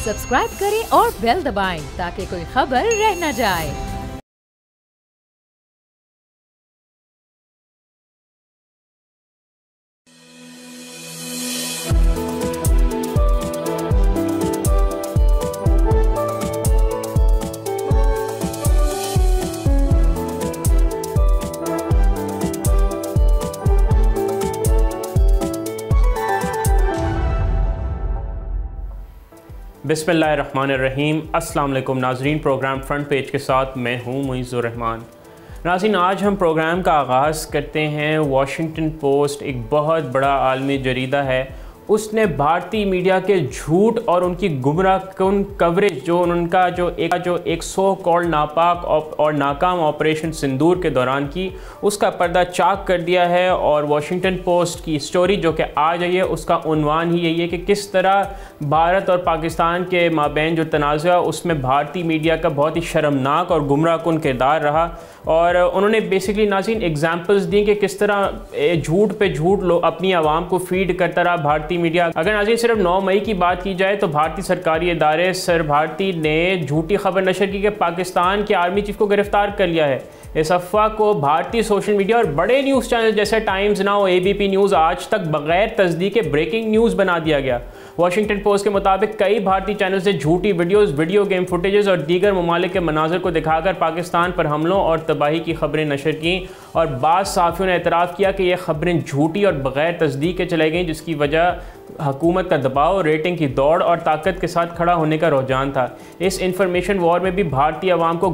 Subscribe करें और bell दबाएं ताकि कोई खबर रह न जाए। बिस्मिल्लाहिर्रहमानिर्रहीम। अस्सलाम वालेकुम नाज़रीन, प्रोग्राम फ्रंट पेज के साथ मैं हूँ मुइज़्ज़ुर रहमान। नाज़रीन, आज हम प्रोग्राम का आगाज़ करते हैं। वॉशिंगटन पोस्ट एक बहुत बड़ा आलमी जरीदा है, उसने भारतीय मीडिया के झूठ और उनकी गुमराहकुन कवरेज जो उनका जो एक सो कॉल्ड नापाक और नाकाम ऑपरेशन सिंदूर के दौरान की, उसका पर्दा चाक कर दिया है। और वॉशिंगटन पोस्ट की स्टोरी जो कि आज आई है, उसका उन्वान ही यही है कि किस तरह भारत और पाकिस्तान के माबैन जो तनाज़ा उसमें भारतीय मीडिया का बहुत ही शर्मनाक और गुमराहकुन किरदार रहा। और उन्होंने बेसिकली नाज़रीन एग्जाम्पल्स दी कि किस तरह झूठ पे झूठ लोग अपनी आवाम को फीड करता रहा भारतीय मीडिया। अगर नाज़रीन सिर्फ 9 मई की बात की जाए तो भारतीय सरकारी इदारे सर भारती ने झूठी खबर नशर की कि पाकिस्तान के आर्मी चीफ को गिरफ्तार कर लिया है। इस अफवाह को भारतीय सोशल मीडिया और बड़े न्यूज़ चैनल जैसे टाइम्स नाउ, ABP न्यूज़ आज तक बगैर तस्दीक ब्रेकिंग न्यूज़ बना दिया गया। वॉशिंगटन पोस्ट के मुताबिक कई भारतीय चैनल से झूठी वीडियोस, वीडियो गेम फुटेजेस और दीगर ममालिक के मनाजर को दिखाकर पाकिस्तान पर हमलों और तबाही की खबरें नशर की। और बाज़ सहाफ़ियों ने एतराफ़ किया कि ये खबरें झूठी और बग़ैर तस्दीक के चलाई गईं, जिसकी वजह हुकूमत का दबाव, रेटिंग की दौड़ और ताकत के साथ खड़ा होने का रुझान था। इस इंफॉर्मेशन वॉर में भी भारतीय अवाम को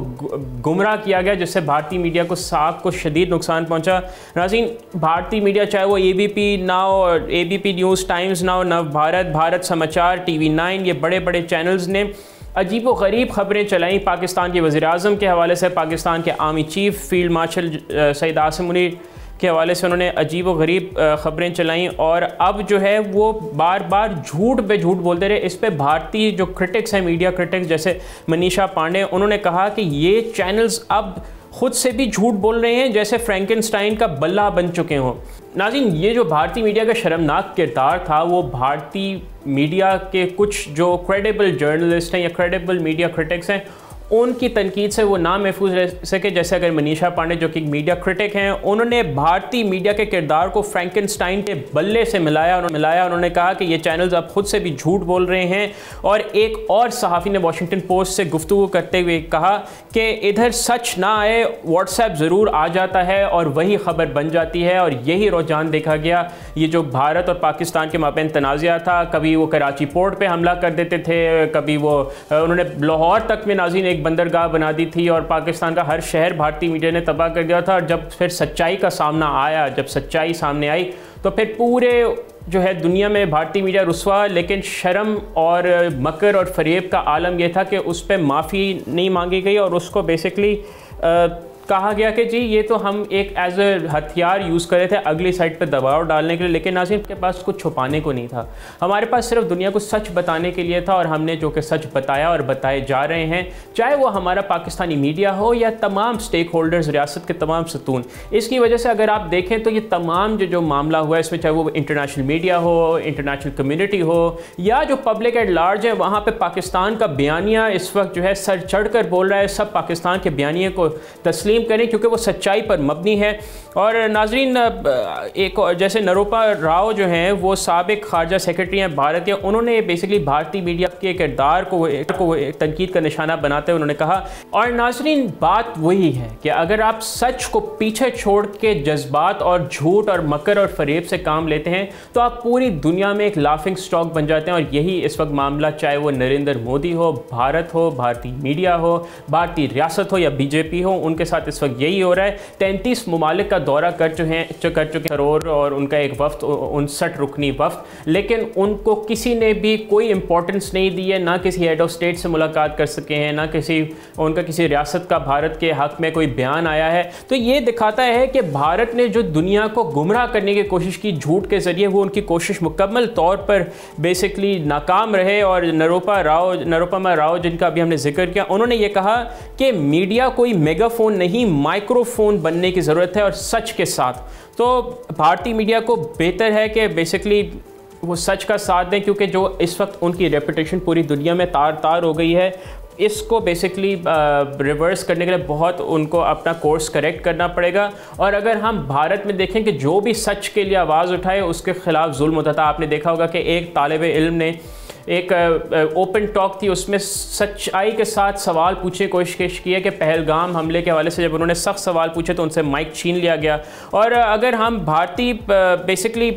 गुमराह किया गया, जिससे भारतीय मीडिया को साख को शदीद नुकसान पहुंचा। नाज़रीन, भारतीय मीडिया चाहे वो ABP now, ABP news, times now, नव भारत, भारत समाचार, TV9, ये बड़े बड़े चैनल्स ने अजीब व गरीब खबरें चलाई। पाकिस्तान के वज़ीर-ए-आज़म के हवाले से, पाकिस्तान के army chief field marshal Syed Asim Munir के हवाले से उन्होंने अजीब व गरीब ख़बरें चलाईं। और अब जो है वो बार बार झूठ पे झूठ बोलते रहे। इस पे भारतीय जो क्रिटिक्स हैं, मीडिया क्रिटिक्स जैसे मनीषा पांडे, उन्होंने कहा कि ये चैनल्स अब ख़ुद से भी झूठ बोल रहे हैं, जैसे फ्रैंकेनस्टाइन का बल्ला बन चुके हों। नाज़रीन, ये जो भारतीय मीडिया का शर्मनाक किरदार था, वो भारतीय मीडिया के कुछ जो क्रेडिबल जर्नलिस्ट हैं या क्रेडिबल मीडिया क्रिटिक्स हैं, उनकी तनकीद से वो ना महफूज रह सके। जैसे अगर मनीषा पांडे जो कि मीडिया क्रिटिक हैं, उन्होंने भारतीय मीडिया के किरदार को फ्रैंकेनस्टाइन के बल्ले से मिलाया। उन्होंने कहा कि ये चैनल्स अब खुद से भी झूठ बोल रहे हैं। और एक और सहाफ़ी ने वॉशिंगटन पोस्ट से गुफ्तगू करते हुए कहा कि इधर सच ना आए, व्हाट्सएप ज़रूर आ जाता है और वही ख़बर बन जाती है। और यही रुझान देखा गया। ये जो भारत और पाकिस्तान के माबैन तनाज़ा था, कभी वो कराची पोर्ट पर हमला कर देते थे, कभी वो उन्होंने लाहौर तक में नाज़रीन एक बंदरगाह बना दी थी और पाकिस्तान का हर शहर भारतीय मीडिया ने तबाह कर दिया था। और जब फिर सच्चाई का सामना आया, जब सच्चाई सामने आई, तो फिर पूरे जो है दुनिया में भारतीय मीडिया रुस्वा। लेकिन शर्म और मकर और फरेब का आलम यह था कि उस पर माफ़ी नहीं मांगी गई और उसको बेसिकली कहा गया कि जी ये तो हम एक एज ए हथियार यूज़ कर रहे थे अगली साइड पे दबाव डालने के लिए। लेकिन नाज़रीन के पास कुछ छुपाने को नहीं था, हमारे पास सिर्फ दुनिया को सच बताने के लिए था। और हमने जो कि सच बताया और बताए जा रहे हैं, चाहे वो हमारा पाकिस्तानी मीडिया हो या तमाम स्टेक होल्डर्स, रियासत के तमाम सतून। इसकी वजह से अगर आप देखें तो ये तमाम जो मामला हुआ है, इसमें चाहे वो इंटरनेशनल मीडिया हो, इंटरनेशनल कम्यूनिटी हो या जो पब्लिक एट लार्ज है, वहाँ पर पाकिस्तान का बयानिया इस वक्त जो है सर चढ़ कर बोल रहा है। सब पाकिस्तान के बयानिए को तस्लीम करें क्योंकि वो सच्चाई पर मबनी है। और नाज़रीन, एक जैसे नरोपा राव जो हैं, वो साबिक खारजा सेक्रेटरी हैं भारत के, उन्होंने बेसिकली भारतीय मीडिया के किरदार को तनकीद का निशाना बनाते हुए उन्होंने कहा। और नाज़रीन, बात वही है कि अगर आप सच को पीछे छोड़ के जज्बात और झूठ और मकर और फरेब से काम लेते हैं तो आप पूरी दुनिया में एक लाफिंग स्टॉक बन जाते हैं। और यही इस वक्त मामला, चाहे वो नरेंद्र मोदी हो, भारत हो, भारतीय मीडिया हो, भारतीय रियासत हो या BJP हो, उनके साथ इस वक्त यही हो रहा है। 33 ममालिक का दौरा कर चुके करोड़ और उनका एक वफ्त, 59 रुकनी वफ्त, लेकिन उनको किसी ने भी कोई इंपॉर्टेंस नहीं दी है। ना किसी हेड ऑफ स्टेट से मुलाकात कर सके हैं, ना उनका किसी रियासत का भारत के हक़ में कोई बयान आया है। तो ये दिखाता है कि भारत ने जो दुनिया को गुमराह करने की कोशिश की झूठ के ज़रिए, वो उनकी कोशिश मुकम्मल तौर पर बेसिकली नाकाम रहे। और नरोपमा राव जिनका अभी हमने जिक्र किया, उन्होंने ये कहा कि मीडिया कोई मेगाफोन नहीं, माइक्रोफोन बनने की ज़रूरत है और सच के साथ। तो भारतीय मीडिया को बेहतर है कि बेसिकली वो सच का साथ दें, क्योंकि जो इस वक्त उनकी रेपुटेशन पूरी दुनिया में तार तार हो गई है, इसको बेसिकली रिवर्स करने के लिए बहुत उनको अपना कोर्स करेक्ट करना पड़ेगा। और अगर हम भारत में देखें कि जो भी सच के लिए आवाज़ उठाए उसके ख़िलाफ़ जुल्म होता था। आपने देखा होगा कि एक तालिब इल्म ने एक ओपन टॉक थी, उसमें सच्चाई के साथ सवाल पूछने की कोशिश की है कि पहलगाम हमले के हवाले से जब उन्होंने सख्त सवाल पूछे तो उनसे माइक छीन लिया गया। और अगर हम भारतीय बेसिकली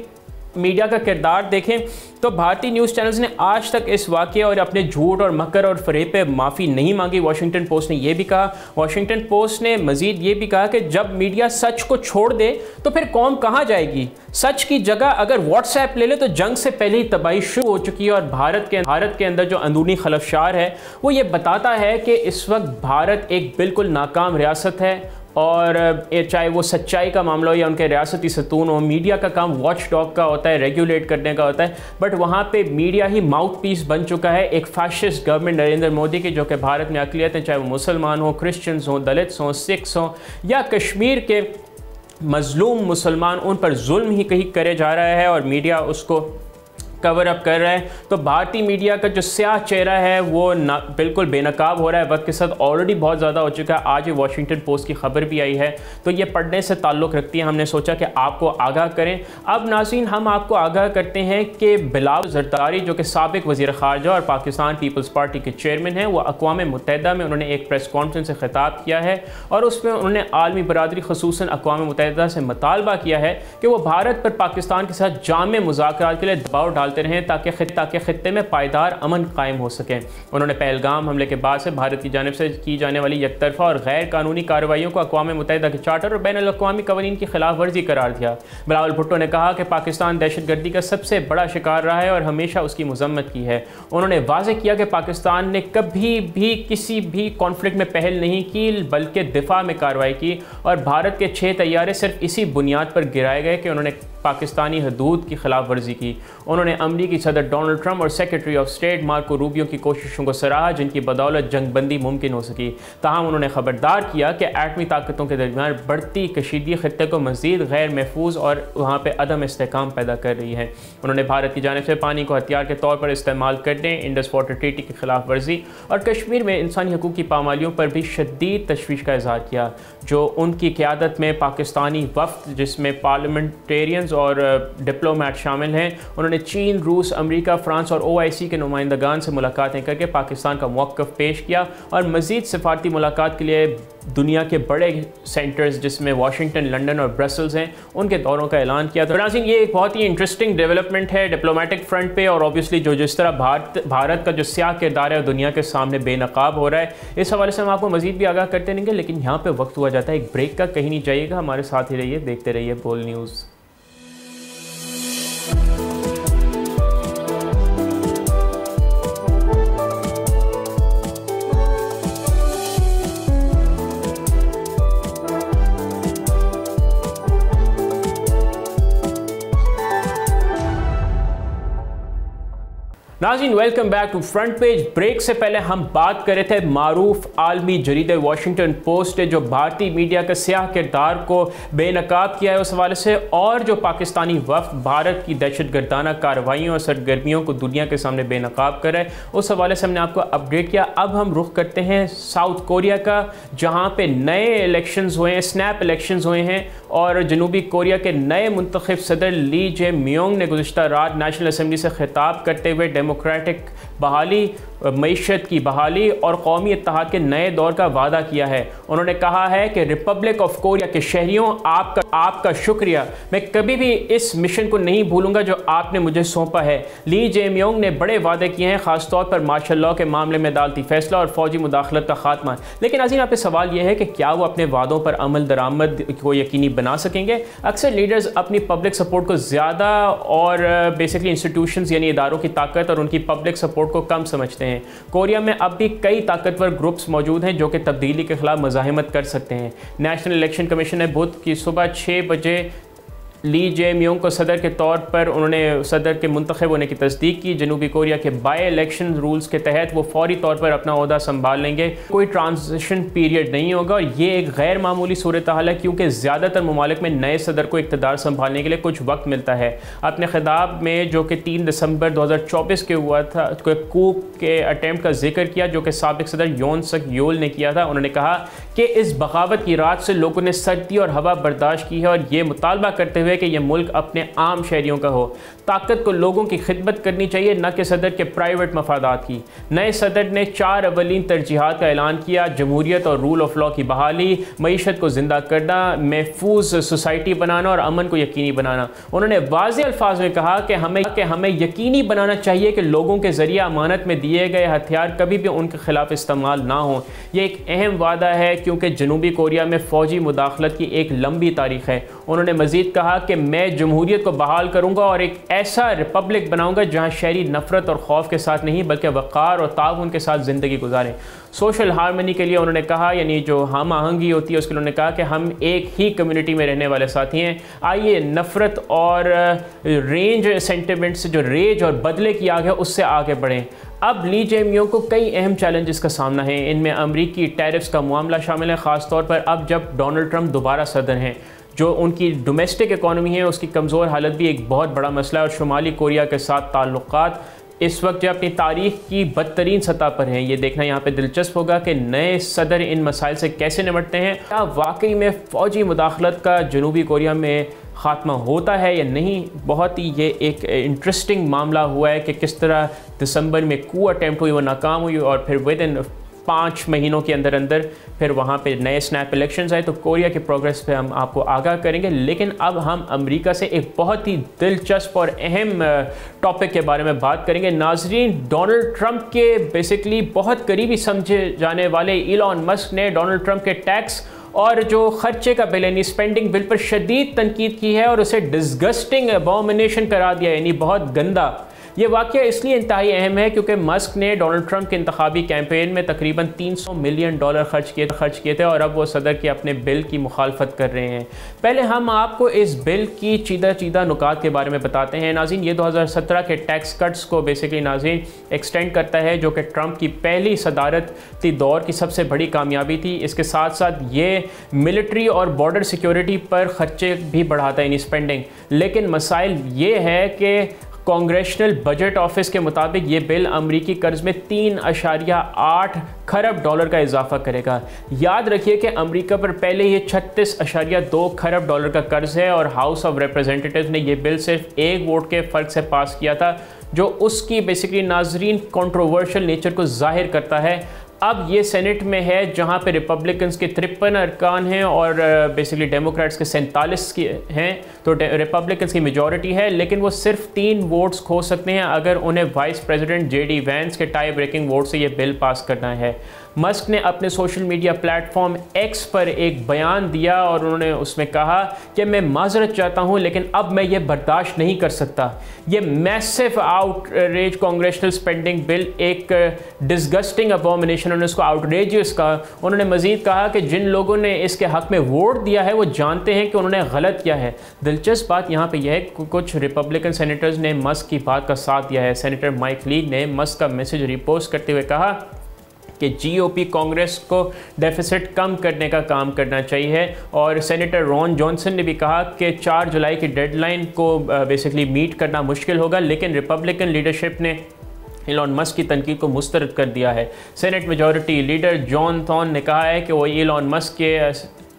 मीडिया का किरदार देखें तो भारतीय न्यूज़ चैनल्स ने आज तक इस वाक़े और अपने झूठ और मकर और फरेब पे माफ़ी नहीं मांगी। वाशिंगटन पोस्ट ने यह भी कहा, वाशिंगटन पोस्ट ने मज़ीद ये भी कहा कि जब मीडिया सच को छोड़ दे तो फिर कौम कहाँ जाएगी। सच की जगह अगर व्हाट्सएप ले ले तो जंग से पहले ही तबाही शुरू हो चुकी है। और भारत के अंदर जो अंदरूनी खलफशार है वो ये बताता है कि इस वक्त भारत एक बिल्कुल नाकाम रियासत है। और चाहे वो सच्चाई का मामला हो या उनके रियासती सतून हो, मीडिया का काम वॉच डॉग का होता है, रेगुलेट करने का होता है, बट वहाँ पे मीडिया ही माउथ पीस बन चुका है एक फैशिस्ट गवर्नमेंट नरेंद्र मोदी की, जो कि भारत में अक़लियत हैं, चाहे वो मुसलमान हो, क्रिश्चियंस हों, दलित्स हों, सिख्स हों या कश्मीर के मजलूम मुसलमान, उन पर जुल्म ही कहीं करे जा रहा है और मीडिया उसको कवर अप कर रहा है। तो भारतीय मीडिया का जो स्याह चेहरा है वो बिल्कुल बेनकाब हो रहा है, वक्त के साथ ऑलरेडी बहुत ज़्यादा हो चुका है। आज ही वाशिंगटन पोस्ट की खबर भी आई है, तो ये पढ़ने से ताल्लुक़ रखती है। हमने सोचा कि आपको आगाह करें। अब नाज़रीन हम आपको आगाह करते हैं कि बिलावल ज़रदारी जो कि साबिक़ वज़ीर ख़ारजा और पाकिस्तान पीपल्स पार्टी के चेयरमैन हैं, वो अक़वाम मुत्तहिदा में उन्होंने एक प्रेस कॉन्फ्रेंस से ख़िताब किया है और उसमें उन्होंने आलमी बरादरी ख़ुसूसन अक़वाम मुत्तहिदा से मुतालबा किया है कि वो भारत पर पाकिस्तान के साथ जामे मुज़ाकरात के लिए दबाव डालते रहें ताकि खित्ते में पायदार अमन कायम हो सके। उन्होंने पहलगाम हमले के बाद से भारत की जानिब से की जाने वाली एकतरफा और गैर कानूनी कार्रवाइयों को अक़वाम मुत्तहिदा के चार्टर और बैनुल अक़वामी क़वानीन की खिलाफ वर्जी करार दिया। बिलावल भुट्टो ने कहा कि पाकिस्तान दहशतगर्दी का सबसे बड़ा शिकार रहा है और हमेशा उसकी मज़म्मत की है। उन्होंने वाज़ेह किया कि पाकिस्तान ने कभी भी किसी भी कॉन्फ्लिक्ट में पहल नहीं की बल्कि दिफा में कार्रवाई की और भारत के 6 तैयारे सिर्फ इसी बुनियाद पर गिराए गए कि उन्होंने पाकिस्तानी हदूद की खिलाफ वर्जी की। उन्होंने अमरीकी सदर डोनाल्ड ट्रंप और secretary of state Marco Rubio की कोशिशों को सराहा जिनकी बदौलत जंगबंदी मुमकिन हो सकी। ताहम उन्होंने खबरदार किया कि एटमी ताकतों के दरमियान बढ़ती कशीदगी खित्ते को मज़ीद गैर महफूज और वहाँ पर अदम इस्तेहकाम पैदा कर रही है। उन्होंने भारत की जानिब से पानी को हथियार के तौर पर इस्तेमाल करने, इंडस वाटर ट्रीटी की खिलाफ वर्जी और कश्मीर में इंसानी हकूक़ की पामालियों पर भी शदीद तशवीश का इज़हार किया। जो उनकी क़यादत में पाकिस्तानी वफ़द जिसमें पार्लियामेंटेरियंस और डिप्लोमेट शामिल हैं, उन्होंने चीन, रूस, अमेरिका, फ्रांस और OIC के नुमाइंदगान से मुलाकातें करके पाकिस्तान का मौक़िफ़ पेश किया और मज़ीद सिफारती मुलाकात के लिए दुनिया के बड़े सेंटर्स जिसमें वाशिंगटन, लंदन और ब्रसल्स हैं, उनके दौरों का ऐलान किया। तो नाज़रीन ये एक बहुत ही इंटरेस्टिंग डेवलपमेंट है डिप्लोमेटिक फ्रंट पे और ऑब्वियसली जिस तरह भारत का जो स्याह किरदार है दुनिया के सामने बेनकाब हो रहा है, इस हवाले से हम आपको मज़ीद भी आगाह करते रहेंगे। लेकिन यहाँ पर वक्त हुआ जाता है एक ब्रेक का, कहीं नहीं जाइएगा, हमारे साथ ही रहिए, देखते रहिए बोल न्यूज़। नाज़रीन welcome back to front page. Break से पहले हम बात कर रहे थे मारूफ आलमी जरीदे वाशिंगटन पोस्ट जो भारतीय मीडिया के स्याह किरदार को बेनकाब किया है उस हवाले से, और जो पाकिस्तानी वफ़द भारत की दहशत गर्दाना कार्रवाइयों और सरगर्मियों को दुनिया के सामने बेनकाब कर रहा है, उस हवाले से हमने आपको अपडेट किया। अब हम रुख करते हैं साउथ कोरिया का, जहाँ पे नए इलेक्शंस हुए हैं, स्नैप इलेक्शंस हुए हैं और जनूबी कोरिया के नए मुंतखब सदर ली जे मियोंग ने गुज़िश्ता रात नेशनल असम्बली से खिताब करते हुए डेमोक्रेटिक बहाली, मईशत की बहाली और कौमी इत्तेहाद के नए दौर का वादा किया है। उन्होंने कहा है कि रिपब्लिक ऑफ कोरिया के शहरियों, आपका शुक्रिया, मैं कभी भी इस मिशन को नहीं भूलूंगा जो आपने मुझे सौंपा है। ली जे मियोंग ने बड़े वादे किए हैं, खासतौर पर मार्शल लॉ के मामले में अदालती फैसला और फौजी मुदाखलत का खात्मा। लेकिन अजीम यहाँ पे सवाल यह है कि क्या वो अपने वादों पर अमल दरामद को यकीनी बना सकेंगे? अक्सर लीडर्स अपनी पब्लिक सपोर्ट को ज़्यादा और बेसिकली इंस्टीट्यूशंस यानी इदारों की ताकत और उनकी पब्लिक सपोर्ट को कम समझते हैं। कोरिया में अब भी कई ताकतवर ग्रुप्स मौजूद हैं जो कि तब्दीली के खिलाफ मज़ाहमत कर सकते हैं। नेशनल इलेक्शन कमीशन ने बुध की सुबह 6 बजे ली जे म्योंग को सदर के तौर पर उन्होंने सदर के मुंतखब होने की तस्दीक की। जनूबी कोरिया के बाई इलेक्शन रूल्स के तहत वो फौरी तौर पर अपना ओहदा संभाल लेंगे, कोई ट्रांजिशन पीरियड नहीं होगा। और ये एक गैर मामूली सूरत हाल है क्योंकि ज़्यादातर ममालिक में नए सदर को इक़्तिदार संभालने के लिए कुछ वक्त मिलता है। अपने खिताब में जो कि 3 दिसंबर 2024 के हुआ था, कूप के अटैम्प्ट का जिक्र किया जो कि साबिक सदर योन सक योल ने किया था। उन्होंने कहा कि इस बगावत की रात से लोगों ने सर्दी और हवा बर्दाश्त की है और ये मुतालबा करते हुए कि यह मुल्क अपने आम शहरियों का हो। ताकत को लोगों की खिदमत करनी चाहिए, न कि सदर के प्राइवेट मफादात की। नए सदर ने 4 अवलीन तरजीहात का ऐलान किया: जमहूरियत और रूल ऑफ लॉ की बहाली, मईशत को जिंदा करना, महफूज सोसाइटी बनाना और अमन को यकीनी बनाना। उन्होंने वाज़ेह अल्फाज में कहा कि हमें यकीनी बनाना चाहिए कि लोगों के ज़रिए अमानत में दिए गए हथियार कभी भी उनके खिलाफ इस्तेमाल ना हों। यह एक अहम वादा है क्योंकि जनूबी कोरिया में फ़ौजी मुदाखलत की एक लंबी तारीख है। उन्होंने मज़ीद कहा कि मैं जमहूरियत को बहाल करूँगा और एक ऐसा रिपब्लिक बनाऊँगा जहाँ शहरी नफ़रत और खौफ के साथ नहीं बल्कि वक़ार और ताउन के साथ ज़िंदगी गुजारें। सोशल हारमनी के लिए उन्होंने कहा, यानी जो हम आहंगी होती है उसके लिए उन्होंने कहा कि हम एक ही कम्युनिटी में रहने वाले साथी हैं। आइए नफ़रत और रेंज सेंटिमेंट से जो रेज और बदले की आग है उससे आगे बढ़ें। अब ली जे म्योंग को कई अहम चैलेंजेस का सामना है। इनमें अमरीकी टैरिफ्स का मामला शामिल है, ख़ास तौर पर अब जब डोनाल्ड ट्रंप दोबारा सदर हैं। जो उनकी डोमेस्टिक इकॉनमी है उसकी कमज़ोर हालत भी एक बहुत बड़ा मसला है और शुमाली कोरिया के साथ ताल्लुक़ात इस वक्त जो अपनी तारीख की बदतरीन सतह पर हैं। ये देखना यहाँ पे दिलचस्प होगा कि नए सदर इन मसाइल से कैसे निपटते हैं। क्या वाकई में फ़ौजी मुदाखलत का जनूबी कोरिया में ख़ात्मा होता है या नहीं। बहुत ही ये एक इंटरेस्टिंग मामला हुआ है कि किस तरह दिसंबर में कू अटैम्प्ट हुई, वो नाकाम हुई और फिर विद इन 5 महीनों के अंदर अंदर फिर वहाँ पे नए स्नैप इलेक्शंस आए। तो कोरिया के प्रोग्रेस पे हम आपको आगाह करेंगे। लेकिन अब हम अमेरिका से एक बहुत ही दिलचस्प और अहम टॉपिक के बारे में बात करेंगे। नाजरीन, डोनाल्ड ट्रंप के बेसिकली बहुत करीबी समझे जाने वाले इलॉन मस्क ने डोनाल्ड ट्रंप के टैक्स और जो खर्चे का बिल यानी स्पेंडिंग बिल पर शदीद तनकीद की है और उसे डिस्गस्टिंग अबॉमिनेशन करार दिया, यानी बहुत गंदा। ये वाक़या इसलिए इंतहाई अहम है क्योंकि मस्क ने डोनाल्ड ट्रंप के इंतखाबी कैंपेन में तकरीबन $300 मिलियन खर्च किए थे और अब वो सदर के अपने बिल की मुखालफत कर रहे हैं। पहले हम आपको इस बिल की चीदा नुकात के बारे में बताते हैं। नाज़रीन, ये 2017 के टैक्स कट्स को बेसिकली नाज़रीन एक्सटेंड करता है जो कि ट्रंप की पहली सदारती दौर की सबसे बड़ी कामयाबी थी। इसके साथ साथ ये मिलिट्री और बॉर्डर सिक्योरिटी पर खर्चे भी बढ़ाता है, यानी स्पेंडिंग। लेकिन मसाइल ये है कि कांग्रेशनल बजट ऑफिस के मुताबिक ये बिल अमरीकी कर्ज में $3.8 खरब का इजाफा करेगा। याद रखिए कि अमेरिका पर पहले ये $36.2 खरब का कर्ज है और हाउस ऑफ रिप्रेजेंटेटिव्स ने ये बिल सिर्फ एक वोट के फ़र्क से पास किया था, जो उसकी बेसिकली नाजरीन कंट्रोवर्शियल नेचर को जाहिर करता है। अब ये सेनेट में है जहाँ पे रिपब्लिकन्स के 53 अरकान हैं और बेसिकली डेमोक्रेट्स के 47 के हैं। तो रिपब्लिकन्स की मेजॉरिटी है, लेकिन वो सिर्फ 3 वोट्स खो सकते हैं अगर उन्हें वाइस प्रेसिडेंट JD वैंस के टाई ब्रेकिंग वोट से ये बिल पास करना है। मस्क ने अपने सोशल मीडिया प्लेटफॉर्म X पर एक बयान दिया और उन्होंने उसमें कहा कि मैं माजरत चाहता हूं लेकिन अब मैं ये बर्दाश्त नहीं कर सकता। ये massive outrage congressional spending bill एक डिस्गस्टिंग अबॉमिनेशन, उन्होंने उसको आउटरेजियस कहा। उन्होंने मजीद कहा कि जिन लोगों ने इसके हक में वोट दिया है वो जानते हैं कि उन्होंने गलत किया है। दिलचस्प बात यहाँ पे यह है कि कुछ रिपब्लिकन सेनेटर्स ने मस्क की बात का साथ दिया है। सेनेटर माइक ली ने मस्क का मैसेज रिपोस्ट करते हुए कहा कि GOP कांग्रेस को डेफिसिट कम करने का काम करना चाहिए और सेनेटर रॉन जॉनसन ने भी कहा कि 4 जुलाई की डेडलाइन को बेसिकली मीट करना मुश्किल होगा, लेकिन रिपब्लिकन लीडरशिप ने इलॉन मस्क की तनकीद को मुस्तरद कर दिया है। Senate majority leader John thorn ने कहा है कि वो इलॉन मस्क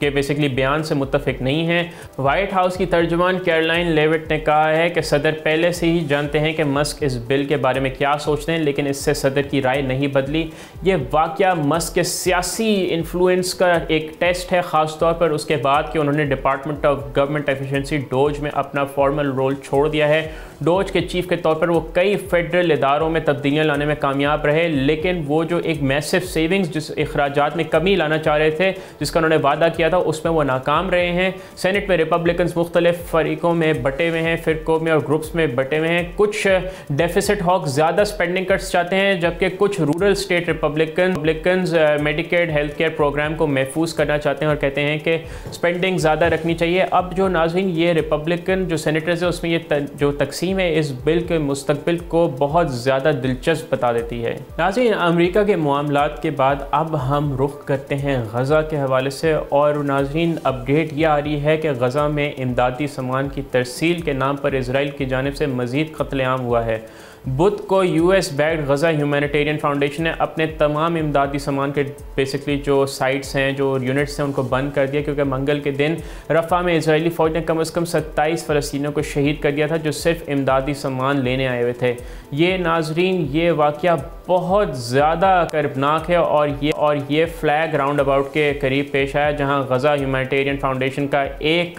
के बेसिकली बयान से मुत्तफिक नहीं हैं। वाइट हाउस की तर्जुमान कैरोलाइन लेविट ने कहा है कि सदर पहले से ही जानते हैं कि मस्क इस बिल के बारे में क्या सोचते हैं, लेकिन इससे सदर की राय नहीं बदली। ये वाक़या मस्क के सियासी इन्फ्लुएंस का एक टेस्ट है, ख़ास तौर पर उसके बाद कि उन्होंने department of government efficiency dose में अपना फॉर्मल रोल छोड़ दिया है। डोज के चीफ के तौर पर वो कई फेडरल इदारों में तब्दीलियाँ लाने में कामयाब रहे, लेकिन वो जो एक मैसिव सेविंग्स जिस अखराजात में कमी लाना चाह रहे थे, जिसका उन्होंने वादा किया था, उसमें वो नाकाम रहे हैं। सेनेट में रिपब्लिकन मुख्तलिफ फरीकों में बटे हुए हैं, फ़िरकों में और ग्रुप्स में बटे हुए हैं। कुछ डेफिसिट हॉक ज़्यादा स्पेंडिंग कट्स चाहते हैं, जबकि कुछ rural state Republicans Medicaid health care programme को महफूज करना चाहते हैं और कहते हैं कि स्पेंडिंग ज़्यादा रखनी चाहिए। अब जो नाज़रीन ये रिपब्लिकन जो सेनेटर्स है उसमें ये जो तकसीम है इस बिल के मुस्तकबिल को बहुत ज़्यादा दिलचस्प बता देती है। नाज़रीन, अमेरिका के मामलात के बाद अब हम रुख करते हैं गज़ा के हवाले से, और नाज़रीन अपडेट ये आ रही है कि गज़ा में इमदादी सामान की तरसील के नाम पर इजराइल की जानिब से मज़ीद कत्लेआम हुआ है। बुध को US बैक्ड गज़ा ह्यूमैनिटेरियन फाउंडेशन ने अपने तमाम इमदादी सामान के बेसिकली जो साइट्स हैं, जो यूनिट्स हैं, उनको बंद कर दिया, क्योंकि मंगल के दिन रफ़ा में इजरायली फ़ौज ने कम से कम 27 फ़लस्तीनियों को शहीद कर दिया था जो सिर्फ इमदादी सामान लेने आए हुए थे। ये नाजरीन ये वाक़या बहुत ज़्यादा कर्बनाक है और ये फ्लैग राउंड अबाउट के करीब पेश आया जहाँ गज़ा ह्यूमैनिटेरियन फाउंडेशन का एक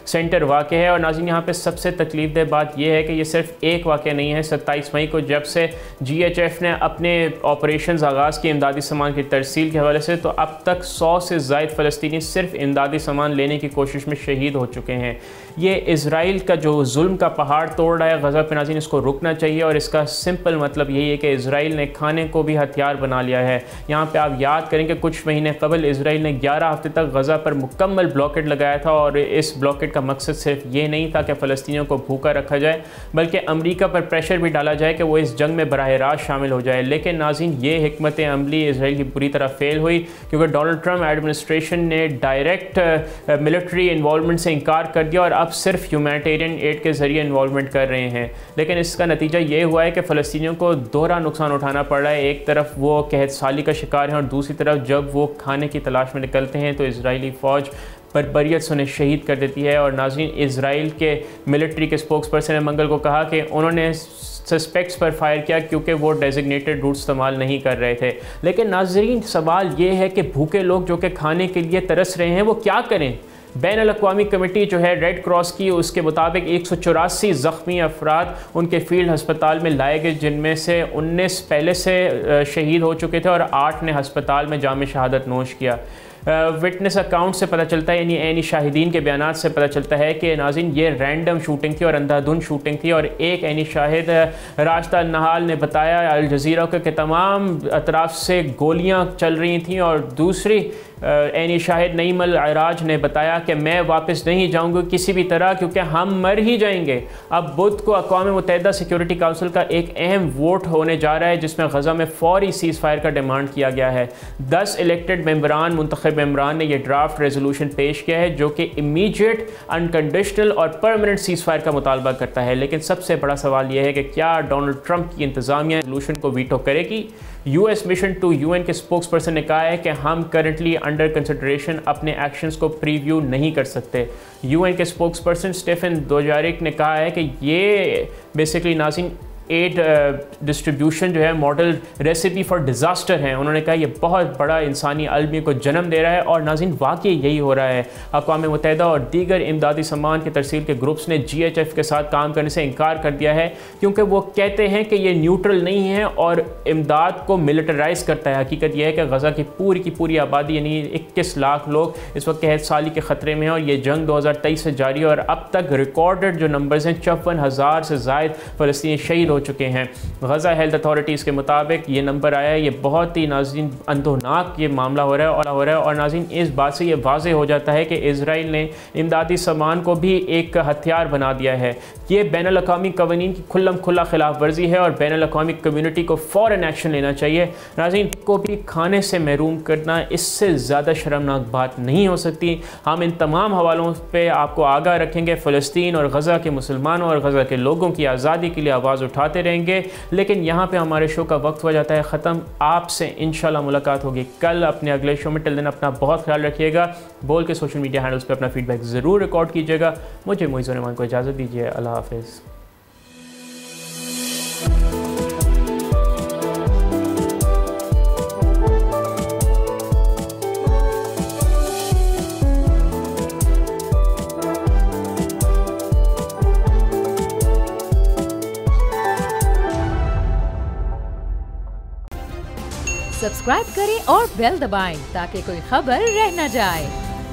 सेंटर वाक़ है। और नाज़रीन यहाँ पे सबसे तकलीफ दह बात यह है कि ये सिर्फ एक वाक़या नहीं है। 27 मई को जब से GHF ने अपने ऑपरेशंस आगाज़ किए इमदादी सामान की तरसील के हवाले से, तो अब तक 100 से ज़ायद फ़लस्तीनी सिर्फ इमदादी सामान लेने की कोशिश में शहीद हो चुके हैं। ये इज़राइल का जो जुल्म का पहाड़ तोड़ रहा है गज़ा पे, नाज़रीन इसको रुकना चाहिए। और इसका सिंपल मतलब यही है कि इज़राइल ने खाने को भी हथियार बना लिया है। यहाँ पे आप याद करें कि कुछ महीने कबल इज़राइल ने 11 हफ्ते तक गज़ा पर मुकम्मल ब्लॉकेड लगाया था, और इस ब्लॉकेड का मकसद सिर्फ ये नहीं था कि फ़लस्तीनियों को भूखा रखा जाए, बल्कि अमरीका पर प्रेशर भी डाला जाए कि वो इस जंग में बराह रास्त शामिल हो जाए। लेकिन नाज़रीन ये हिकमत अमली इज़राइल की बुरी तरह फेल हुई, क्योंकि डोनाल्ड ट्रम्प एडमिनिस्ट्रेशन ने डायरेक्ट मिलिट्री इन्वॉल्वमेंट से इनकार कर दिया और अब सिर्फ ह्यूमैनिटेरियन एड के ज़रिए इन्वॉल्वमेंट कर रहे हैं। लेकिन इसका नतीजा ये हुआ है कि फ़लस्तीनियों को दोहरा नुकसान उठाना पड़ रहा है। एक तरफ वो कहत साली का शिकार हैं और दूसरी तरफ जब वो खाने की तलाश में निकलते हैं तो इज़राइली फ़ौज बर्बरियत से उन्हें शहीद कर देती है। और नाज़रीन इज़राइल के मिलिट्री के स्पोक्स पर्सन ने मंगल को कहा कि उन्होंने सस्पेक्ट्स पर फायर किया क्योंकि वो डेजिग्नेटेड रूट इस्तेमाल नहीं कर रहे थे। लेकिन नाज़रीन सवाल ये है कि भूखे लोग जो कि खाने के लिए तरस रहे हैं वो क्या करें। बैनुल-अक़वामी कमेटी जो है रेड क्रॉस की, उसके मुताबिक 184 ज़ख्मी अफराद उनके फील्ड हस्पताल में लाए गए, जिनमें से 19 पहले से शहीद हो चुके थे और 8 ने हस्पताल में जाम शहादत नोश किया। विटनेस अकाउंट से पता चलता है, यानी शाहिदीन के बयानात से पता चलता है कि नाज़रीन ये रैंडम शूटिंग थी और अंधाधुंध शूटिंग थी। और एक ऐनी शाहिद राशिदा नहाल ने बताया अल जज़ीरा को कि तमाम अतराफ से गोलियां चल रही थीं, और दूसरी ऐनी शाहिद नईम अल अराज ने बताया कि मैं वापस नहीं जाऊंगा किसी भी तरह, क्योंकि हम मर ही जाएंगे। अब बुध को अक़वाम मुत्तहिदा सिक्योरिटी काउंसिल का एक अहम वोट होने जा रहा है, जिसमें गज़ा में फौरी सीज़ फायर का डिमांड किया गया है। 10 इलेक्टेड मेंबरान, मुंतखब मेंबरान ने यह ड्राफ्ट रेजोल्यूशन पेश किया है जो कि इमीडिएट, अनकंडीशनल और परमानेंट सीज़ फायर का मुतालबा करता है। लेकिन सबसे बड़ा सवाल यह है कि क्या डोनाल्ड ट्रंप की इंतज़ामिया रेजोल्यूशन को वीटो करेगी। US मिशन टू UN के स्पोक्स पर्सन ने कहा है कि हम करंटली अंडर कंसिडरेशन अपने एक्शंस को प्रीव्यू नहीं कर सकते। UN के स्पोक्स पर्सन स्टेफन दुजारिक ने कहा है कि ये बेसिकली नाज़रीन एड डिस्ट्रीब्यूशन जो है मॉडल रेसिपी फॉर डिज़ास्टर है। उन्होंने कहा यह बहुत बड़ा इंसानी अलमी को जन्म दे रहा है, और नाज़रीन वाकई यही हो रहा है। अक़वाम मुत्तहिदा और दीगर इमदादी सामान की तरसील के ग्रुप्स ने GHF के साथ काम करने से इनकार कर दिया है, क्योंकि वो कहते हैं कि ये न्यूट्रल नहीं है और इमदाद को मिलिटराइज़ करता है। हकीकत यह है कि गज़ा की पूरी आबादी यानी 21 लाख लोग इस वक्त कहत साली के ख़तरे में हैं, और ये जंग 2023 से जारी है, और अब तक रिकॉर्डेड जो नंबर्स हैं 54,000 से ज़ायद फ़लस्तीनी शहीद हो चुके हैं। गज़ा हेल्थ अथॉरिटीज़ के मुताबिक ये नंबर आया है, ये बहुत ही नाज़रीन अंधोनाक ये मामला हो रहा है। और नाज़रीन इस बात से ये वाज़े हो जाता है कि इज़राइल ने इमदादी सामान को भी एक हथियार बना दिया है। ये बैनुल-अक़वामी क़वानीन की खुल्ला खिलाफ वर्जी है, और बैनुल-अक़वामी कम्यूनिटी को फ़ौरन एक्शन लेना चाहिए। नाज़रीन को भी खाने से महरूम करना इससे ज़्यादा शर्मनाक बात नहीं हो सकती। हम इन तमाम हवालों पर आपको आगाह रखेंगे। फ़लस्तीन और गज़ा के मुसलमानों और गज़ा के लोगों की आज़ादी के लिए आवाज़ उठाते रहेंगे। लेकिन यहाँ पे हमारे शो का वक्त हो जाता है ख़त्म। आपसे इंशाल्लाह मुलाकात होगी कल अपने अगले शो में। टिल दिन अपना बहुत ख्याल रखिएगा। बोल के सोशल मीडिया हैंडल्स पे अपना फीडबैक ज़रूर रिकॉर्ड कीजिएगा। मुझे मुइज़ रहमान को इजाज़त दीजिए। अल्लाह हाफ़िज़। सब्सक्राइब करें और बेल दबाएं ताकि कोई खबर रह न जाए।